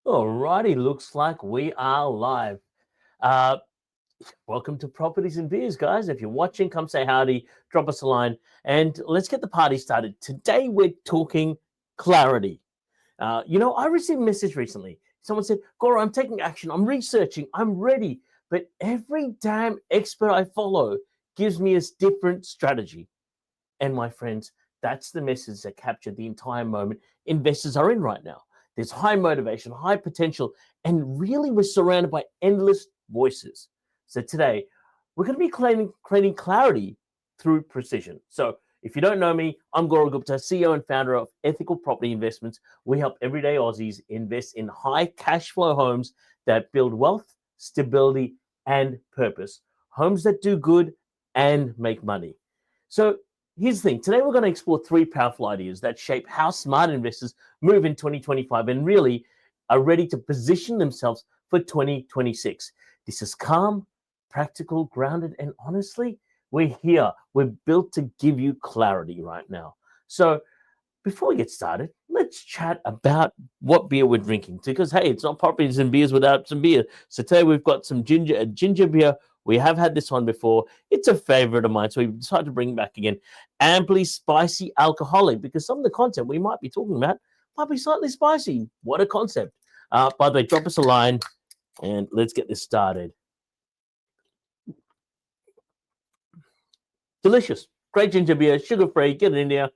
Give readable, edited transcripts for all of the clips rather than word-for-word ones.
Alrighty, looks like we are live. Uh, Welcome to Properties and Beers, guys. If you're watching, come say howdy, drop us a line, and let's get the party started. Today we're talking clarity. I received a message recently. Someone said, Goro, I'm taking action, I'm researching, I'm ready, but every damn expert I follow gives me a different strategy. And my friends, that's the message that captured the entire moment investors are in right now. There's high motivation, high potential, and really we're surrounded by endless voices. So today, we're going to be creating clarity through precision. So if you don't know me, I'm Goro Gupta, CEO and founder of Ethical Property Investments. We help everyday Aussies invest in high cash flow homes that build wealth, stability, and purpose. Homes that do good and make money. So here's the thing. Today, we're going to explore three powerful ideas that shape how smart investors move in 2025 and really are ready to position themselves for 2026. This is calm, practical, grounded, and honestly, we're here. We're built to give you clarity right now. So before we get started, let's chat about what beer we're drinking. Because hey, it's not properties and beers without some beer. So today we've got a ginger beer. We have had this one before. It's a favorite of mine, so we decided to bring it back again. Amply spicy alcoholic, because some of the content we might be talking about might be slightly spicy. What a concept! By the way, drop us a line and let's get this started. Delicious, great ginger beer, sugar free. Get it in there.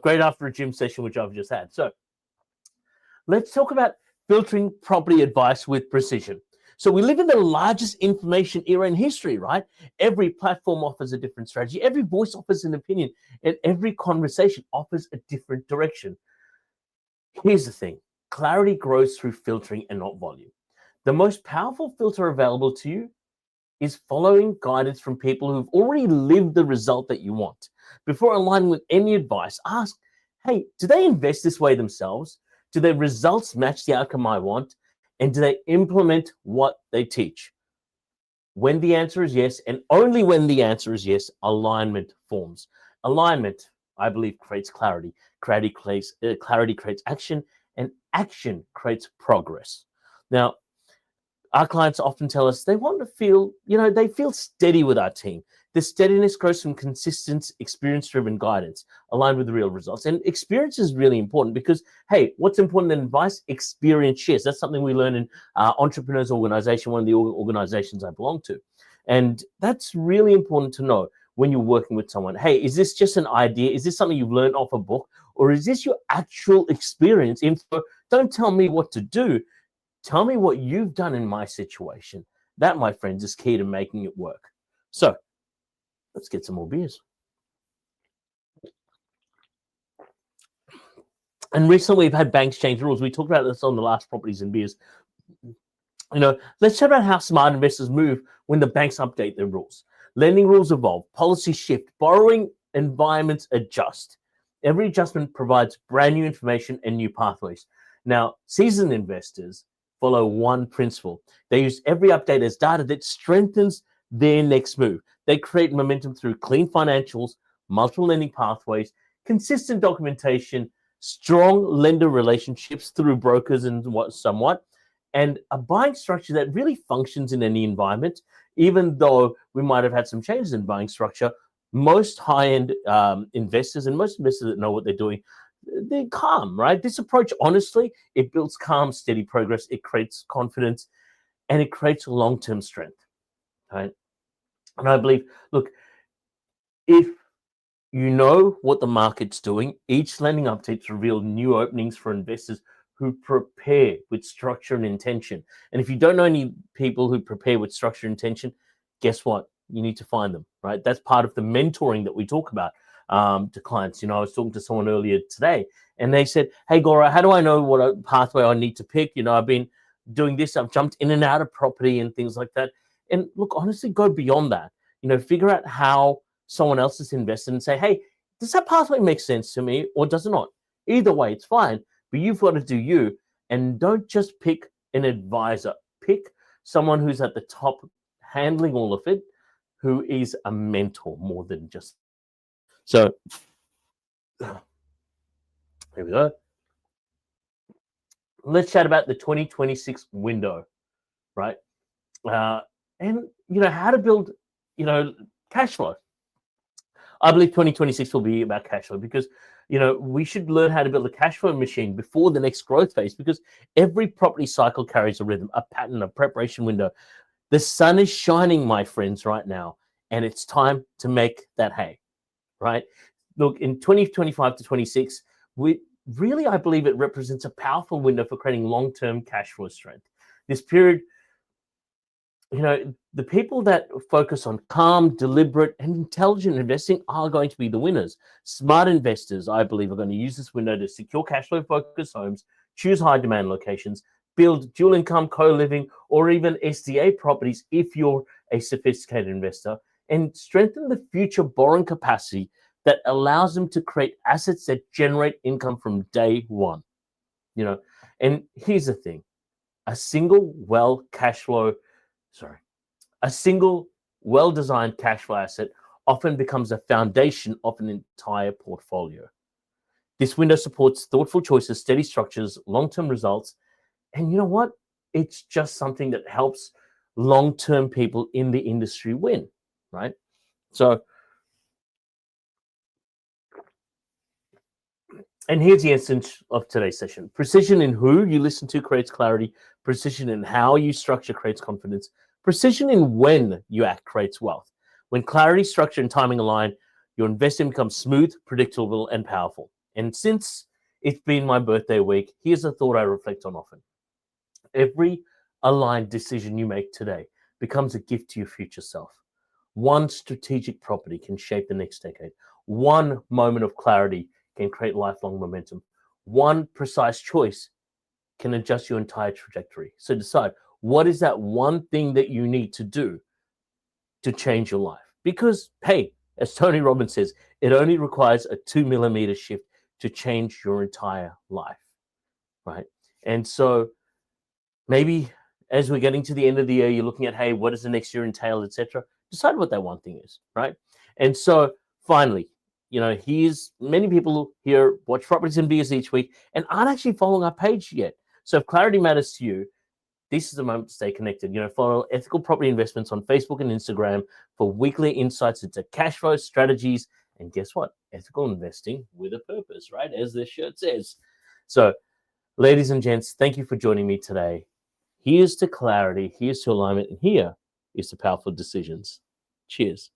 Great after a gym session, which I've just had. So let's talk about filtering property advice with precision. So we live in the largest information era in history, right? Every platform offers a different strategy. Every voice offers an opinion, and every conversation offers a different direction. Here's the thing. Clarity grows through filtering and not volume. The most powerful filter available to you is following guidance from people who've already lived the result that you want. Before aligning with any advice, ask, hey, do they invest this way themselves? Do their results match the outcome I want? And do they implement what they teach? When the answer is yes, and only when the answer is yes, alignment forms. Alignment, I believe, creates clarity. Clarity creates action, and action creates progress. Now, our clients often tell us they want to feel, they feel steady with our team. The steadiness grows from consistent, experience-driven guidance aligned with real results. And experience is really important because, hey, what's important in advice? Experience shares. That's something we learn in Entrepreneurs Organization, one of the organizations I belong to. And that's really important to know when you're working with someone. Hey, is this just an idea? Is this something you've learned off a book? Or is this your actual experience? Don't tell me what to do. Tell me what you've done in my situation. That, my friends, is key to making it work. So let's get some more beers. And recently we've had banks change rules. We talked about this on the last Properties and Beers. Let's chat about how smart investors move when the banks update their rules. Lending rules evolve, policies shift, borrowing environments adjust. Every adjustment provides brand new information and new pathways. Now, seasoned investors follow one principle. They use every update as data that strengthens their next move. They create momentum through clean financials, multiple lending pathways, consistent documentation, strong lender relationships through brokers and somewhat, and a buying structure that really functions in any environment. Even though we might have had some changes in buying structure, most high-end investors and most investors that know what they're doing, they're calm, right? This approach, honestly, it builds calm, steady progress. It creates confidence, and it creates long-term strength, right? And I believe, look, if you know what the market's doing, each lending updates reveal new openings for investors who prepare with structure and intention. And if you don't know any people who prepare with structure and intention, guess what? You need to find them, right? That's part of the mentoring that we talk about to clients. I was talking to someone earlier today, and they said, hey, Goro, how do I know what pathway I need to pick? I've been doing this. I've jumped in and out of property and things like that. And look, honestly, go beyond that. Figure out how someone else has invested and say, hey, does that pathway make sense to me or does it not? Either way, it's fine. But you've got to do you, and don't just pick an advisor. Pick someone who's at the top handling all of it, who is a mentor more than just. So here we go. let's chat about the 2026 window, right? And how to build, cash flow. I believe 2026 will be about cash flow because we should learn how to build a cash flow machine before the next growth phase, because every property cycle carries a rhythm, a pattern, a preparation window. The sun is shining, my friends, right now, and it's time to make that hay, right? Look, in 2025 to 26, I believe it represents a powerful window for creating long-term cash flow strength. This period, the people that focus on calm, deliberate, and intelligent investing are going to be the winners. Smart investors, I believe, are going to use this window to secure cash flow focused homes, choose high demand locations, build dual income, co living, or even SDA properties if you're a sophisticated investor, and strengthen the future borrowing capacity that allows them to create assets that generate income from day one. And here's the thing: a single well cash flow sorry, a single well-designed cash flow asset often becomes the foundation of an entire portfolio. This window supports thoughtful choices, steady structures, long-term results, and you know what? It's just something that helps long-term people in the industry win, right? So, and here's the essence of today's session. Precision in who you listen to creates clarity. Precision in how you structure creates confidence. Precision in when you act creates wealth. When clarity, structure, and timing align, your investing becomes smooth, predictable, and powerful. And since it's been my birthday week, here's a thought I reflect on often. Every aligned decision you make today becomes a gift to your future self. One strategic property can shape the next decade. One moment of clarity can create lifelong momentum. One precise choice can adjust your entire trajectory. So decide, what is that one thing that you need to do to change your life? Because, hey, as Tony Robbins says, it only requires a 2 millimeter shift to change your entire life, right? And so maybe as we're getting to the end of the year, you're looking at, hey, what does the next year entail, etc. Decide what that one thing is, right? And so finally, here's many people here watch Properties and Beers each week and aren't actually following our page yet. So if clarity matters to you, this is the moment to stay connected. Follow Ethical Property Investments on Facebook and Instagram for weekly insights into cash flow strategies. And guess what? Ethical investing with a purpose, right? As this shirt says. So, ladies and gents, thank you for joining me today. Here's to clarity, here's to alignment, and here is to powerful decisions. Cheers.